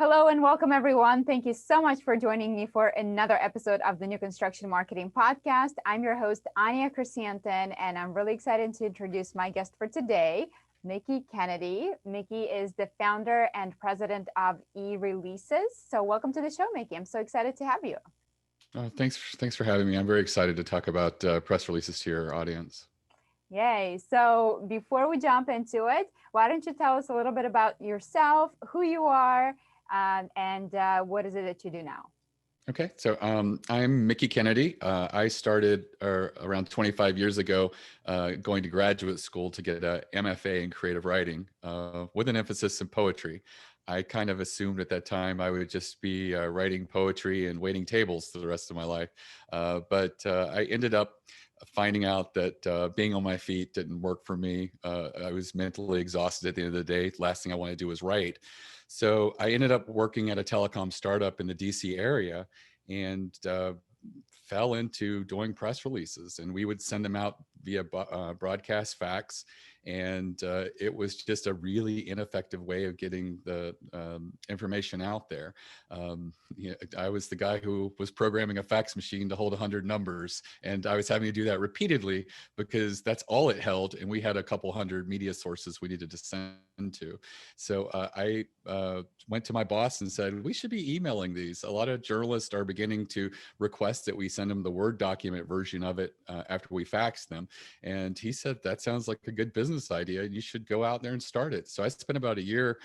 Hello and welcome, everyone. Thank you so much for joining me for another episode of the New Construction Marketing Podcast. I'm your host, Anya Chrysanthemum, and I'm really excited to introduce my guest for today, Mickie Kennedy. Mickie is the founder and president of eReleases. So welcome to the show, Mickie. I'm so excited to have you. Thanks for having me. I'm very excited to talk about press releases to your audience. Yay. So before we jump into it, why don't you tell us a little bit about yourself, who you are, and what is it that you do now? Okay, so I'm Mickie Kennedy. I started around 25 years ago going to graduate school to get an MFA in creative writing with an emphasis in poetry. I kind of assumed at that time I would just be writing poetry and waiting tables for the rest of my life. But I ended up finding out that being on my feet didn't work for me. I was mentally exhausted at the end of the day. Last thing I wanted to do was write. So I ended up working at a telecom startup in the DC area and fell into doing press releases, and we would send them out via broadcast fax. And it was just a really ineffective way of getting the information out there. I was the guy who was programming a fax machine to hold 100 numbers, and I was having to do that repeatedly because that's all it held. And we had a couple hundred media sources we needed to send to. So I went to my boss and said, we should be emailing these. A lot of journalists are beginning to request that we send them the Word document version of it after we fax them. And he said, that sounds like a good business idea. You should go out there and start it. So I spent about a year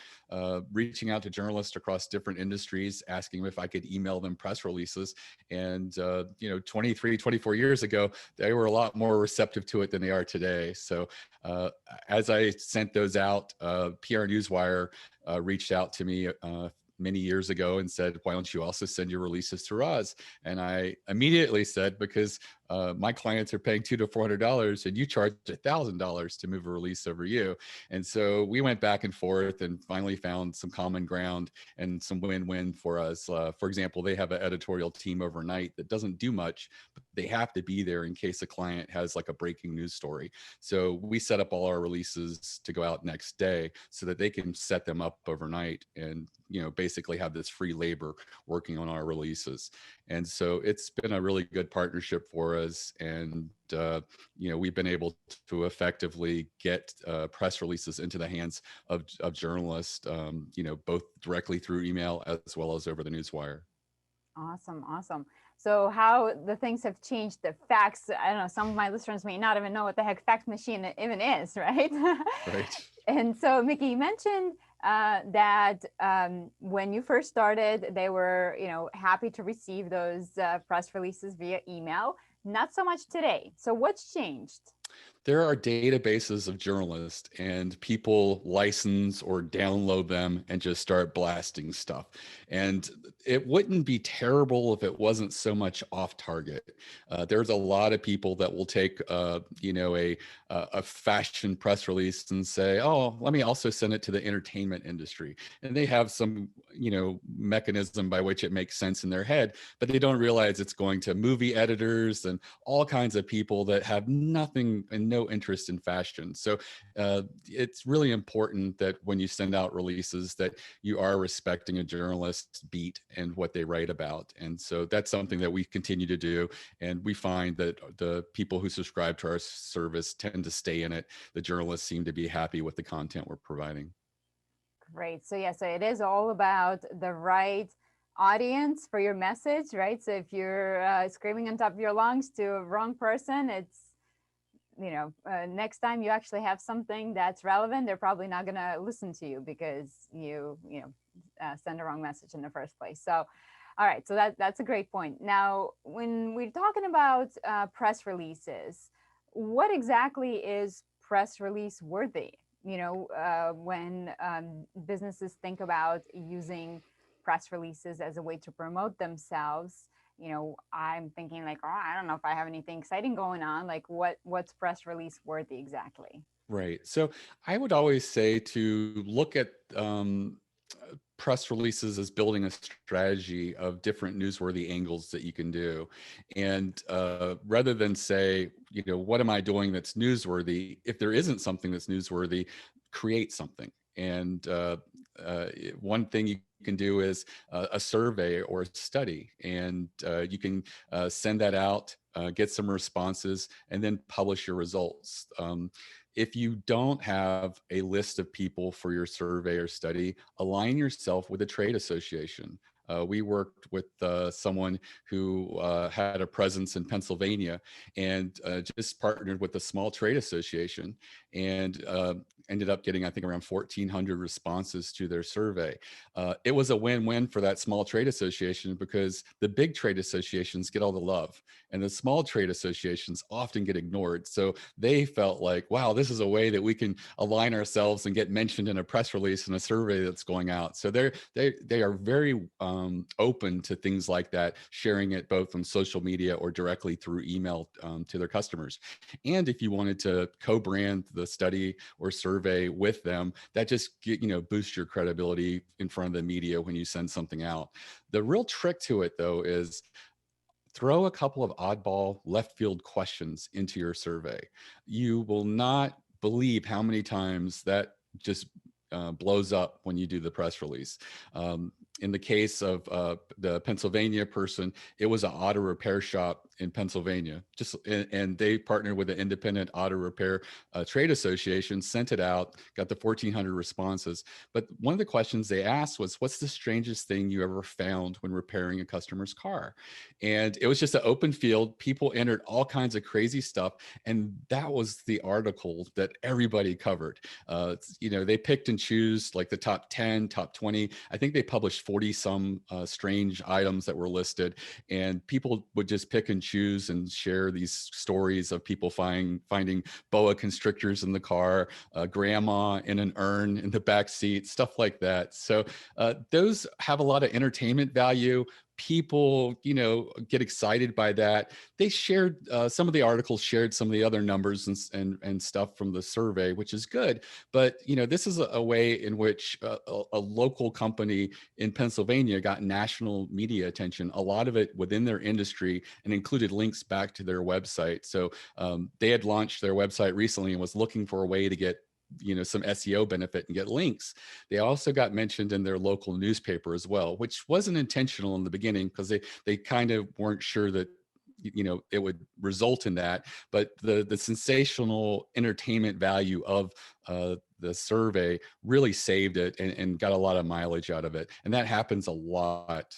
reaching out to journalists across different industries, asking them if I could email them press releases. And, 24 years ago, they were a lot more receptive to it than they are today. So as I sent those out, PR Newswire reached out to me many years ago and said, why don't you also send your releases to us? And I immediately said, because my clients are paying $200 to $400 and you charge $1,000 to move a release over you. And so we went back and forth and finally found some common ground and some win-win for us. For example, they have an editorial team overnight that doesn't do much, but they have to be there in case a client has like a breaking news story. So we set up all our releases to go out next day so that they can set them up overnight and, basically have this free labor working on our releases. And so it's been a really good partnership for us. And, we've been able to effectively get press releases into the hands of journalists, both directly through email as well as over the newswire. Awesome. So how the things have changed, the fax, I don't know, some of my listeners may not even know what the heck fax machine even is, right? Right. And so, Mickie, you mentioned that when you first started, they were, happy to receive those press releases via email. Not so much today. So what's changed? There are databases of journalists and people license or download them and just start blasting stuff. And it wouldn't be terrible if it wasn't so much off target. There's a lot of people that will take, a fashion press release and say, oh, let me also send it to the entertainment industry. And they have some, mechanism by which it makes sense in their head, but they don't realize it's going to movie editors and all kinds of people that have nothing and no interest in fashion. So it's really important that when you send out releases that you are respecting a journalist's beat and what they write about. And so that's something that we continue to do. And we find that the people who subscribe to our service tend to stay in it. The journalists seem to be happy with the content we're providing. Great. So so it is all about the right audience for your message, right? So if you're screaming on top of your lungs to a wrong person, it's, next time you actually have something that's relevant, they're probably not going to listen to you because you send the wrong message in the first place. So, all right. So that's a great point. Now, when we're talking about press releases, what exactly is press release worthy? When businesses think about using press releases as a way to promote themselves, I'm thinking like, oh, I don't know if I have anything exciting going on. Like what's press release worthy exactly? Right. So I would always say to look at press releases as building a strategy of different newsworthy angles that you can do. And rather than say, what am I doing that's newsworthy? If there isn't something that's newsworthy, create something. And one thing you can do is a survey or a study, and you can send that out, get some responses, and then publish your results. If you don't have a list of people for your survey or study, align yourself with a trade association. We worked with someone who had a presence in Pennsylvania, and just partnered with a small trade association, and ended up getting, I think, around 1,400 responses to their survey. It was a win-win for that small trade association, because the big trade associations get all the love, and the small trade associations often get ignored. So they felt like, wow, this is a way that we can align ourselves and get mentioned in a press release and a survey that's going out. So they are very open to things like that, sharing it both on social media or directly through email to their customers. And if you wanted to co-brand the study or survey with them, that just boosts your credibility in front of the media when you send something out. The real trick to it, though, is throw a couple of oddball left field questions into your survey. You will not believe how many times that just blows up when you do the press release. In the case of the Pennsylvania person, it was an auto repair shop in Pennsylvania, and they partnered with an independent auto repair trade association, sent it out, got the 1,400 responses. But one of the questions they asked was, what's the strangest thing you ever found when repairing a customer's car? And it was just an open field. People entered all kinds of crazy stuff. And that was the article that everybody covered. They picked and choose like the top 10, top 20. I think they published 40 some strange items that were listed, and people would just pick and choose and share these stories of people finding boa constrictors in the car, grandma in an urn in the back seat, stuff like that. So those have a lot of entertainment value. People get excited by that. They shared some of the articles, shared some of the other numbers and stuff from the survey, which is good. But this is a way in which a local company in Pennsylvania got national media attention, a lot of it within their industry, and included links back to their website. So they had launched their website recently and was looking for a way to get some SEO benefit and get links. They also got mentioned in their local newspaper as well, which wasn't intentional in the beginning, because they kind of weren't sure that it would result in that. But the sensational entertainment value of the survey really saved it, and got a lot of mileage out of it. And that happens a lot.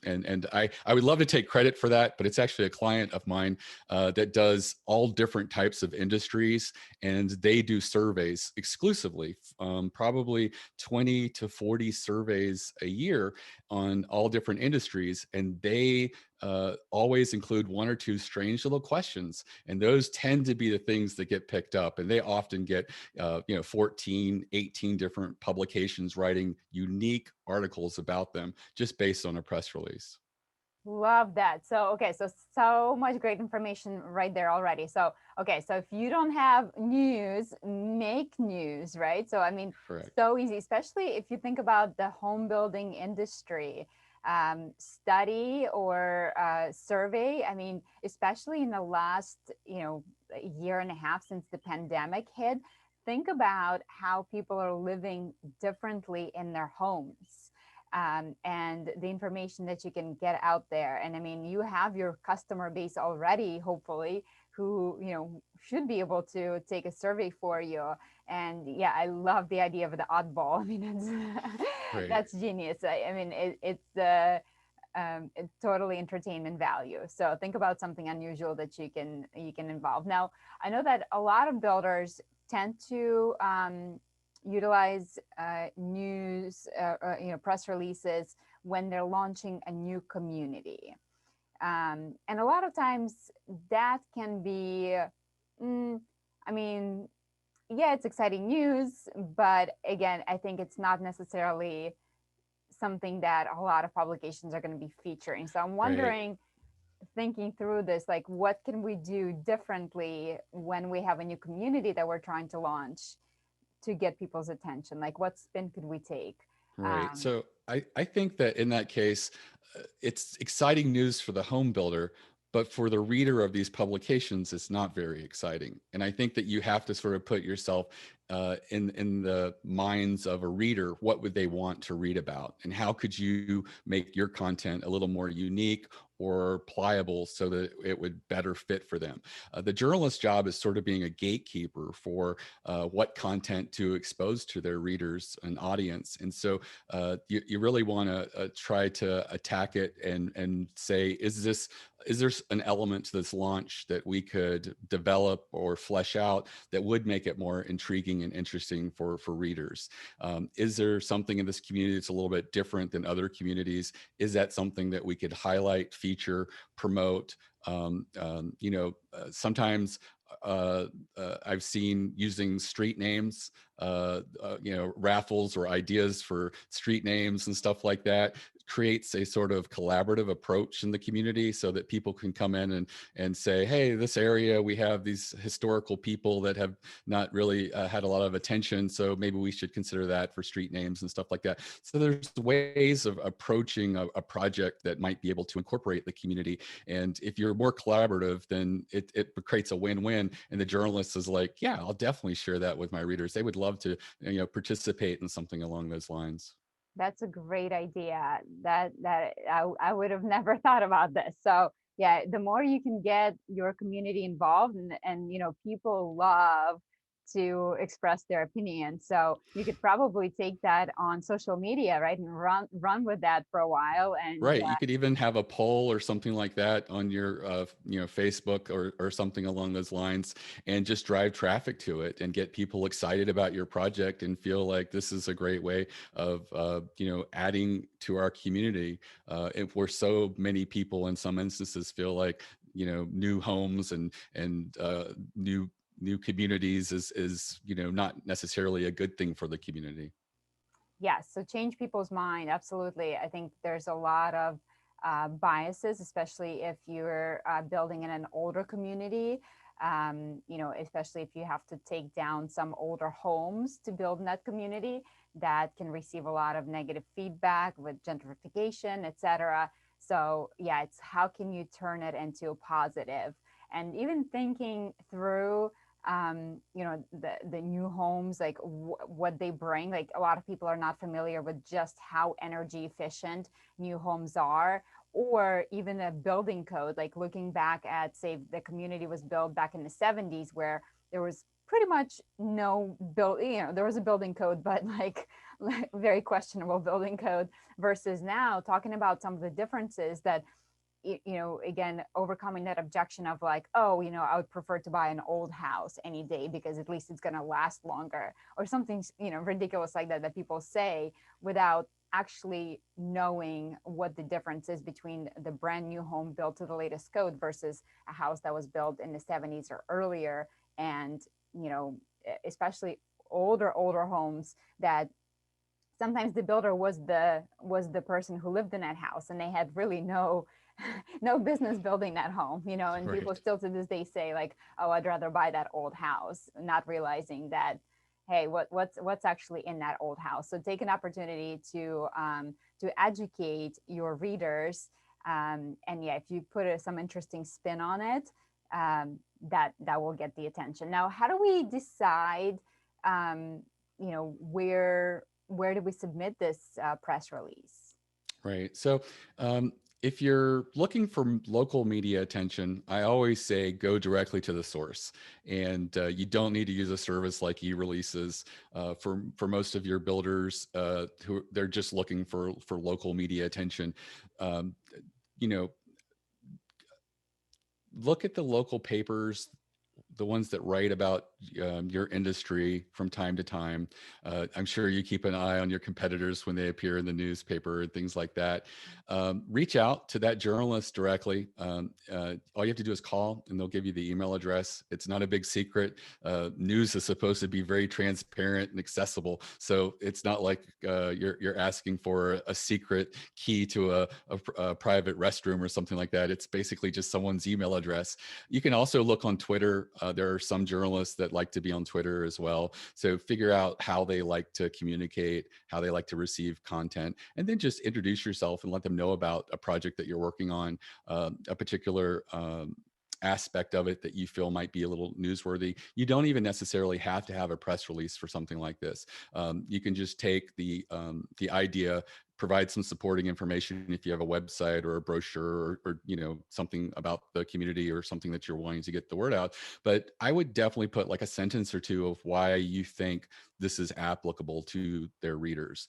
And I would love to take credit for that, but it's actually a client of mine that does all different types of industries, and they do surveys exclusively, probably 20 to 40 surveys a year on all different industries. And they always include one or two strange little questions, and those tend to be the things that get picked up. And they often get 14, 18 different publications writing unique articles about them just based on a press release. Love that. So, okay, so much great information right there already. So, okay, so if you don't have news, make news, right? So, I mean, Correct. so easy, especially if you think about the home building industry, study or survey. I mean, especially in the last, year and a half since the pandemic hit, think about how people are living differently in their homes. And the information that you can get out there. And I mean, you have your customer base already, hopefully, who, should be able to take a survey for you. And yeah, I love the idea of the oddball. I mean, Right. that's genius. I mean, it's totally entertainment value. So think about something unusual that you can involve. Now, I know that a lot of builders tend to utilize news, press releases when they're launching a new community. And a lot of times that can be, I mean, yeah, it's exciting news, but again, I think it's not necessarily something that a lot of publications are going to be featuring. So I'm Right. wondering, thinking through this, like what can we do differently when we have a new community that we're trying to launch to get people's attention? Like what spin could we take? Right. So I think that in that case, it's exciting news for the home builder, but for the reader of these publications, it's not very exciting. And I think that you have to sort of put yourself in the minds of a reader, what would they want to read about, and how could you make your content a little more unique or pliable so that it would better fit for them. The journalist's job is sort of being a gatekeeper for what content to expose to their readers and audience. And so you really want to try to attack it and say, is there an element to this launch that we could develop or flesh out that would make it more intriguing and interesting for readers? Is there something in this community that's a little bit different than other communities? Is that something that we could highlight, feature, promote? Sometimes I've seen using street names, raffles or ideas for street names and stuff like that creates a sort of collaborative approach in the community so that people can come in and say, hey, this area, we have these historical people that have not really had a lot of attention. So maybe we should consider that for street names and stuff like that. So there's ways of approaching a project that might be able to incorporate the community. And if you're more collaborative, then it creates a win-win. And the journalist is like, yeah, I'll definitely share that with my readers. They would love to, participate in something along those lines. That's a great idea. I would have never thought about this. So yeah, the more you can get your community involved, and people love to express their opinion. So you could probably take that on social media, right, and run with that for a while. And Right. You could even have a poll or something like that on your, Facebook or something along those lines, and just drive traffic to it and get people excited about your project and feel like this is a great way of, adding to our community. If we're so many people in some instances feel like, new homes and new communities is not necessarily a good thing for the community. yes, so change people's mind. Absolutely. I think there's a lot of biases, especially if you're building in an older community. Especially if you have to take down some older homes to build in that community, that can receive a lot of negative feedback with gentrification, etc. So yeah, it's how can you turn it into a positive, and even thinking through the new homes, like what they bring. Like a lot of people are not familiar with just how energy efficient new homes are, or even a building code, like looking back at, say, the community was built back in the 70s, where there was pretty much no there was a building code, but like very questionable building code, versus now talking about some of the differences that, again, overcoming that objection of like, oh, I would prefer to buy an old house any day because at least it's going to last longer, or something, ridiculous like that people say without actually knowing what the difference is between the brand new home built to the latest code versus a house that was built in the 70s or earlier. And, especially older homes that sometimes the builder was the person who lived in that house, and they had really no business building that home, and people Right. still to this day say like, oh, I'd rather buy that old house, not realizing that, hey, what's actually in that old house. So take an opportunity to educate your readers, and yeah, if you put some interesting spin on it, that will get the attention. Now, how do we decide, where do we submit this press release? Right. So, if you're looking for local media attention, I always say go directly to the source, and you don't need to use a service like eReleases. For most of your builders, who they're just looking for local media attention. Um, you know, look at the local papers, the ones that write about your industry from time to time. I'm sure you keep an eye on your competitors when they appear in the newspaper and things like that. Reach out to that journalist directly. All you have to do is call, and they'll give you the email address. It's not a big secret. News is supposed to be very transparent and accessible, so it's not like you're asking for a secret key to a private restroom or something like that. It's basically just someone's email address. You can also look on Twitter. There are some journalists that like to be on Twitter as well. So figure out how they like to communicate, how they like to receive content, and then just introduce yourself and let them know about a project that you're working on, a particular aspect of it that you feel might be a little newsworthy. You don't even necessarily have to have a press release for something like this. You can just take the idea, provide some supporting information if you have a website or a brochure, or something about the community or something that you're wanting to get the word out. But I would definitely put like a sentence or two of why you think this is applicable to their readers.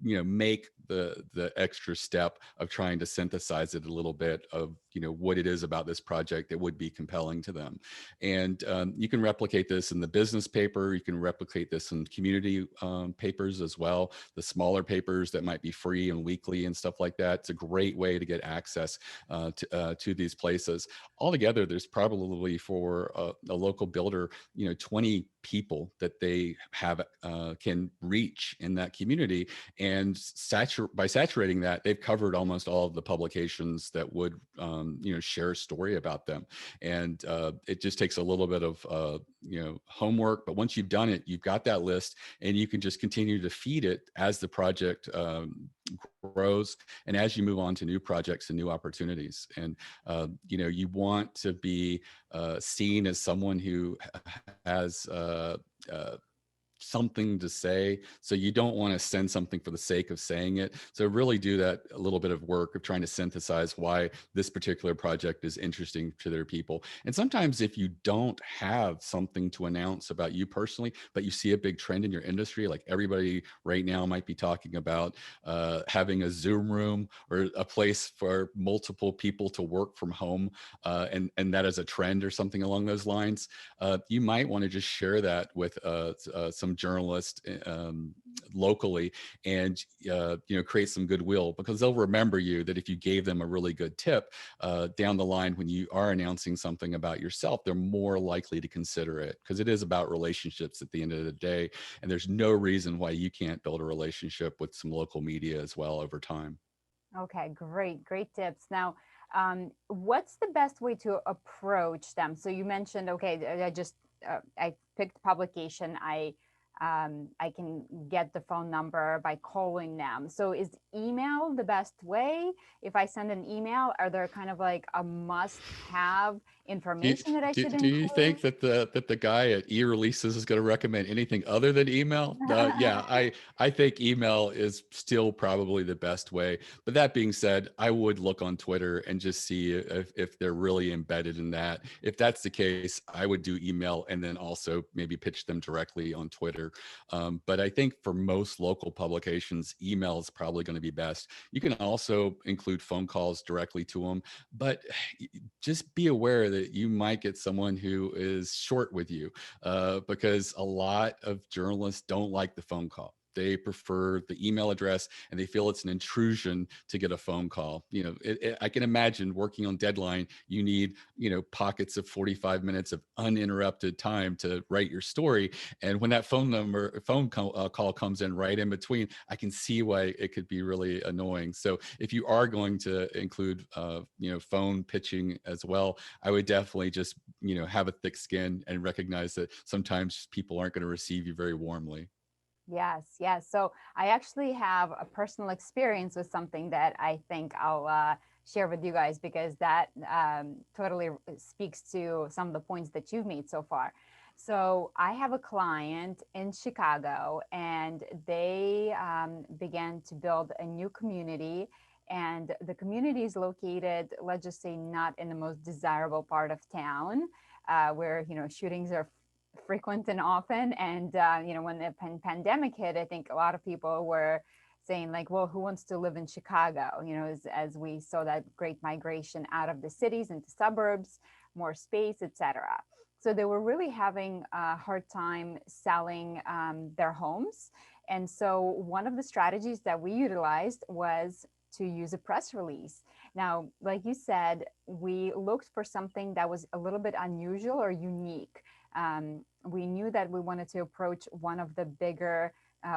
Make the extra step of trying to synthesize it a little bit of what it is about this project that would be compelling to them. And you can replicate this in the business paper. You can replicate this in community papers as well. The smaller papers that might be free and weekly and stuff like that. It's a great way to get access to these places. Altogether, there's probably for a local builder, 20 people that they have can reach in that community, and by saturating that, they've covered almost all of the publications that would share a story about them. And it just takes a little bit of homework, but once you've done it, you've got that list, and you can just continue to feed it as the project grows and as you move on to new projects and new opportunities. And you want to be seen as someone who has something to say. So you don't want to send something for the sake of saying it. So really do that a little bit of work of trying to synthesize why this particular project is interesting to their people. And sometimes if you don't have something to announce about you personally, but you see a big trend in your industry, like everybody right now might be talking about having a Zoom room or a place for multiple people to work from home, and that is a trend or something along those lines, you might want to just share that with some journalists locally, and create some goodwill, because they'll remember you, that if you gave them a really good tip down the line when you are announcing something about yourself, they're more likely to consider it, because it is about relationships at the end of the day. And there's no reason why you can't build a relationship with some local media as well over time. Okay, great tips. Now, what's the best way to approach them? So you mentioned, okay, I picked publication. I can get the phone number by calling them. So is email the best way? If I send an email, are there kind of like a must-have Do you, information that I should do you include? think that the guy at eReleases is going to recommend anything other than email? Yeah, I think email is still probably the best way. But that being said, I would look on Twitter and just see if they're really embedded in that. If that's the case, I would do email and then also maybe pitch them directly on Twitter. But I think for most local publications, email is probably going to be best. You can also include phone calls directly to them, but just be aware that you might get someone who is short with you, because a lot of journalists don't like the phone call. They prefer the email address, and they feel it's an intrusion to get a phone call. I can imagine working on deadline, you need, pockets of 45 minutes of uninterrupted time to write your story. And when that call comes in right in between, I can see why it could be really annoying. So if you are going to include, phone pitching as well, I would definitely just, have a thick skin and recognize that sometimes people aren't going to receive you very warmly. Yes. So I actually have a personal experience with something that I think I'll share with you guys, because that totally speaks to some of the points that you've made so far. So I have a client in Chicago, and they began to build a new community. And the community is located, let's just say, not in the most desirable part of town, where shootings are frequent and often. And when the pandemic hit, I think a lot of people were saying like, well, who wants to live in Chicago? As we saw that great migration out of the cities into suburbs, more space, etc. So they were really having a hard time selling their homes. And so one of the strategies that we utilized was to use a press release. Now, like you said, we looked for something that was a little bit unusual or unique. We knew that we wanted to approach one of the bigger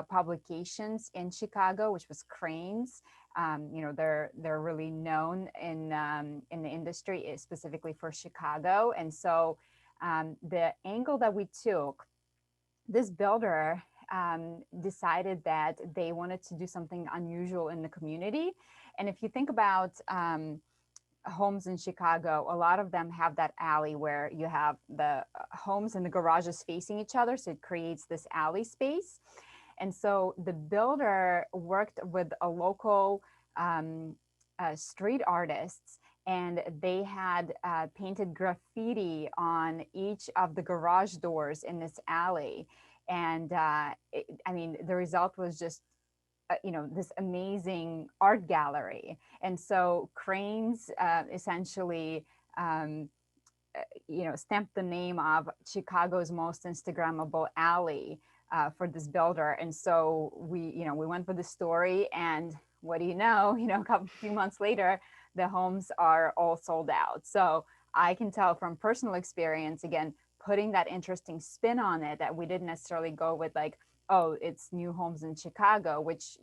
publications in Chicago, which was Cranes. They're really known in the industry, specifically for Chicago. And so the angle that we took, this builder decided that they wanted to do something unusual in the community. And if you think about homes in Chicago, a lot of them have that alley where you have the homes and the garages facing each other. So it creates this alley space. And so the builder worked with a local street artists, and they had painted graffiti on each of the garage doors in this alley. And I mean, the result was just this amazing art gallery. And so Cranes essentially stamped the name of Chicago's most Instagrammable alley for this builder. And so we went for the story, and what do you know, a few months later, the homes are all sold out. So I can tell from personal experience, again, putting that interesting spin on it, that we didn't necessarily go with like, oh, it's new homes in Chicago, which,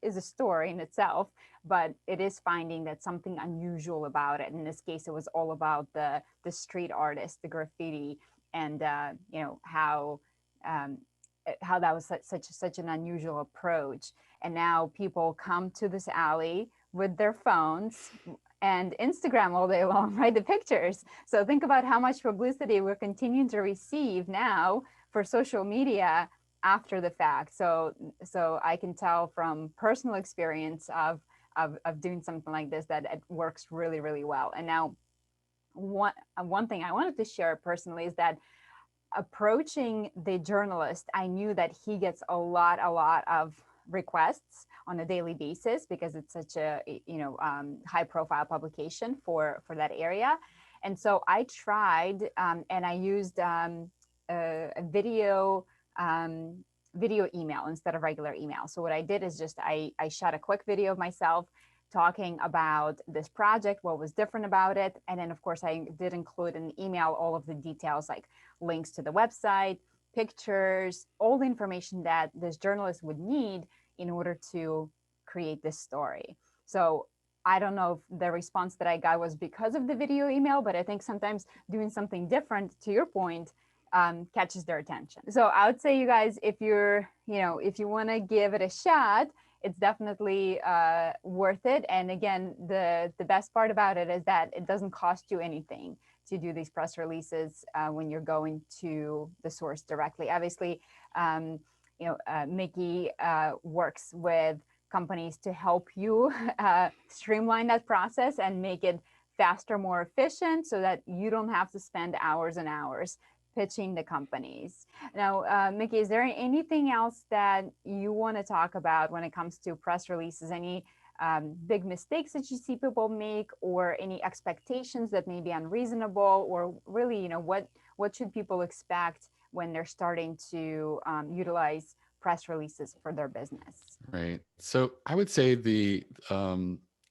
is a story in itself, but it is finding that something unusual about it. In this case, it was all about the street artist, the graffiti, and how that was such an unusual approach. And now people come to this alley with their phones and Instagram all day long, right? The pictures. So think about how much publicity we're continuing to receive now for social media after the fact. So I can tell from personal experience of doing something like this that it works really, really well. And now one thing I wanted to share personally is that approaching the journalist, I knew that he gets a lot of requests on a daily basis because it's such a high profile publication for that area. And so I tried and I used a video email instead of regular email. So what I did is just I shot a quick video of myself talking about this project, what was different about it. And then of course I did include in the email all of the details, like links to the website, pictures, all the information that this journalist would need in order to create this story. So I don't know if the response that I got was because of the video email, but I think sometimes doing something different, to your point, catches their attention. So I would say, you guys, if you want to give it a shot, it's definitely worth it. And again, the best part about it is that it doesn't cost you anything to do these press releases when you're going to the source directly. Obviously, Mickie works with companies to help you streamline that process and make it faster, more efficient, so that you don't have to spend hours and hours pitching the companies. Now, Mickie, is there anything else that you want to talk about when it comes to press releases? Any big mistakes that you see people make, or any expectations that may be unreasonable, or really, what should people expect when they're starting to utilize press releases for their business? Right. So I would say the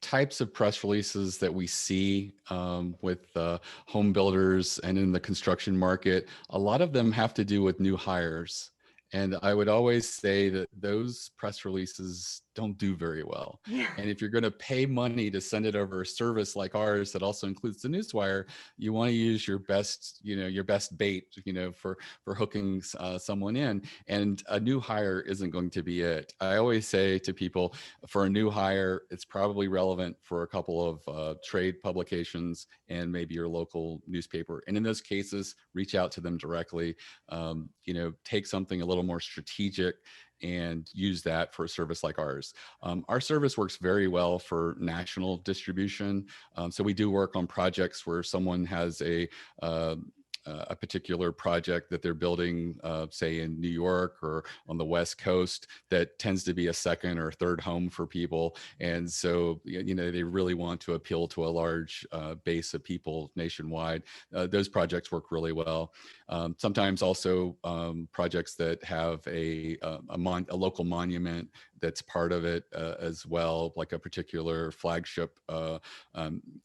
types of press releases that we see with home builders and in the construction market, a lot of them have to do with new hires. And I would always say that those press releases don't do very well. Yeah. And if you're going to pay money to send it over a service like ours that also includes the newswire, you want to use your best bait, for hooking someone in. And a new hire isn't going to be it. I always say to people, for a new hire, it's probably relevant for a couple of trade publications and maybe your local newspaper. And in those cases, reach out to them directly. Take something a little more strategic and use that for a service like ours. Our service works very well for national distribution. So we do work on projects where someone has a particular project that they're building, say in New York or on the West Coast, that tends to be a second or third home for people. And so, they really want to appeal to a large base of people nationwide. Those projects work really well. Sometimes also projects that have a local monument that's part of it as well, like a particular flagship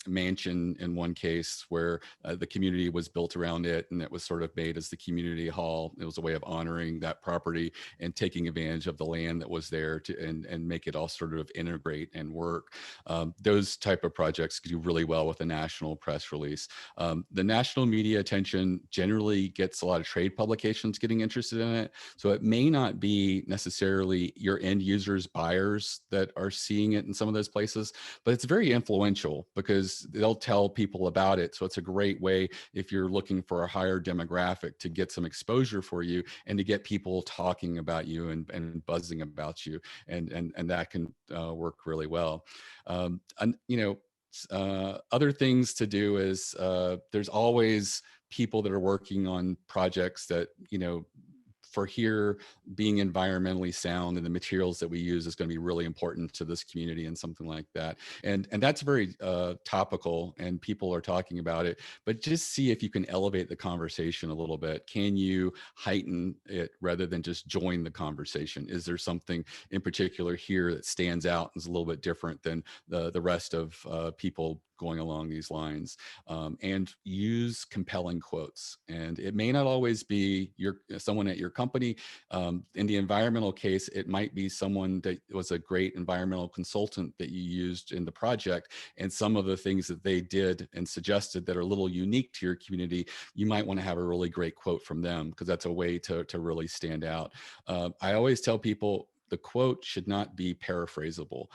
mansion in one case where the community was built around it, and it was sort of made as the community hall. It was a way of honoring that property and taking advantage of the land that was there to and make it all sort of integrate and work. Those type of projects do really well with a national press release. The national media attention generally gets a lot of trade publications getting interested in it. So it may not be necessarily your end users, buyers that are seeing it in some of those places, but it's very influential because they'll tell people about it. So it's a great way if you're looking for a higher demographic to get some exposure for you and to get people talking about you and buzzing about you. And that can work really well. And, other things to do is there's always people that are working on projects that, for here being environmentally sound and the materials that we use is going to be really important to this community and something like that. And that's very topical and people are talking about it, but just see if you can elevate the conversation a little bit. Can you heighten it rather than just join the conversation? Is there something in particular here that stands out and is a little bit different than the rest of people going along these lines? And use compelling quotes. And it may not always be someone at your company. In the environmental case, it might be someone that was a great environmental consultant that you used in the project. And some of the things that they did and suggested that are a little unique to your community, you might want to have a really great quote from them because that's a way to really stand out. I always tell people, the quote should not be paraphrasable.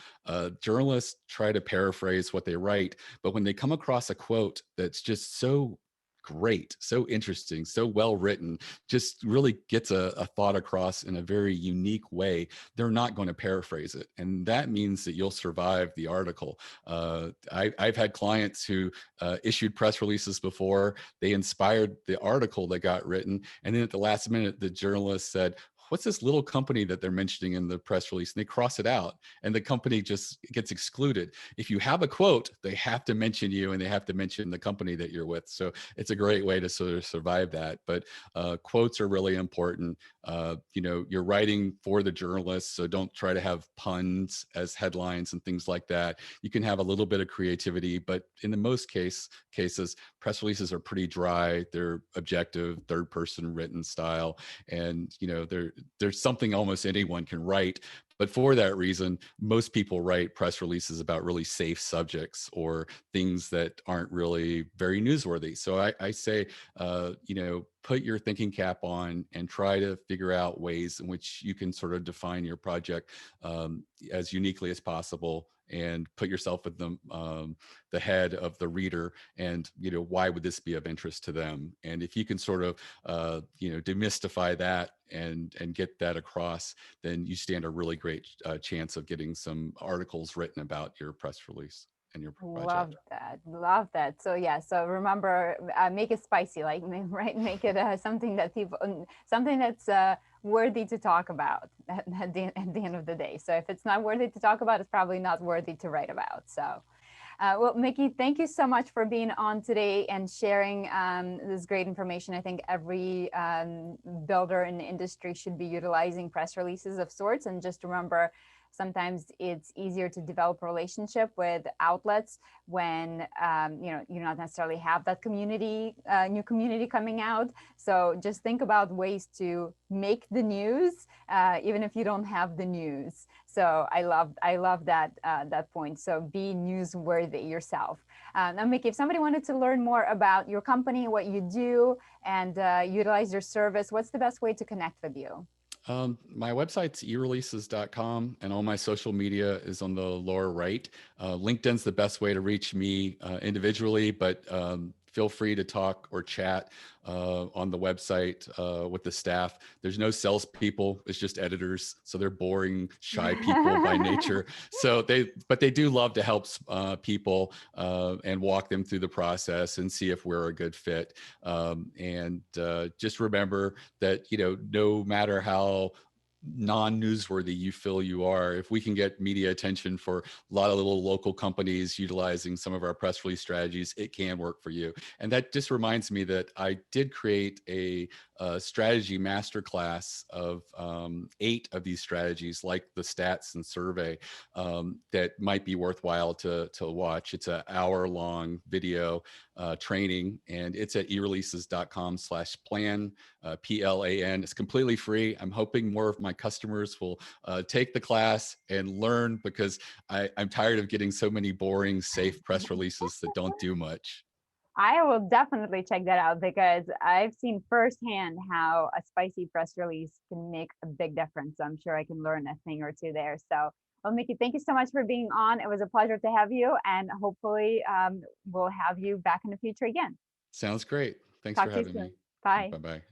Journalists try to paraphrase what they write, but when they come across a quote that's just so great, so interesting, so well written, just really gets a thought across in a very unique way, they're not going to paraphrase it. And that means that you'll survive the article. I've had clients who issued press releases before, they inspired the article that got written. And then at the last minute, the journalist said, what's this little company that they're mentioning in the press release? And they cross it out and the company just gets excluded. If you have a quote, they have to mention you and they have to mention the company that you're with. So it's a great way to sort of survive that. But quotes are really important. You're writing for the journalists, so don't try to have puns as headlines and things like that. You can have a little bit of creativity, but in the most cases, press releases are pretty dry. They're objective, third person written style. And, there's something almost anyone can write. But for that reason, most people write press releases about really safe subjects or things that aren't really very newsworthy. So I say, put your thinking cap on and try to figure out ways in which you can sort of define your project as uniquely as possible and put yourself at the head of the reader and, why would this be of interest to them? And if you can sort of, demystify that and get that across, then you stand a really great chance of getting some articles written about your press release and your Love project. that. Love that. So yeah, so remember, make it spicy, like, right? Make it something that something that's worthy to talk about at the end of the day. So if it's not worthy to talk about, it's probably not worthy to write about. So well, Mickie, thank you so much for being on today and sharing this great information. I think every builder in the industry should be utilizing press releases of sorts. And just remember, sometimes it's easier to develop a relationship with outlets when you not necessarily have that new community coming out. So just think about ways to make the news, even if you don't have the news. So I love that point. So be newsworthy yourself. Now, Mickie, if somebody wanted to learn more about your company, what you do, and utilize your service, what's the best way to connect with you? My website's eReleases.com and all my social media is on the lower right. LinkedIn's the best way to reach me individually, but feel free to talk or chat on the website with the staff. There's no salespeople, it's just editors. So they're boring, shy people by nature. But they do love to help people and walk them through the process and see if we're a good fit. And just remember that, no matter how non-newsworthy you feel you are, if we can get media attention for a lot of little local companies utilizing some of our press release strategies, it can work for you. And that just reminds me that I did create a strategy masterclass of 8 of these strategies, like the stats and survey, that might be worthwhile to watch. It's an hour-long video training, and it's at ereleases.com/plan, PLAN. It's completely free. I'm hoping more of my customers will take the class and learn, because I'm tired of getting so many boring, safe press releases that don't do much. I will definitely check that out because I've seen firsthand how a spicy press release can make a big difference. So I'm sure I can learn a thing or two there. So, well, Mickie, thank you so much for being on. It was a pleasure to have you, and hopefully we'll have you back in the future again. Sounds great. Thanks for Talk to you having soon. me. Bye. Bye bye.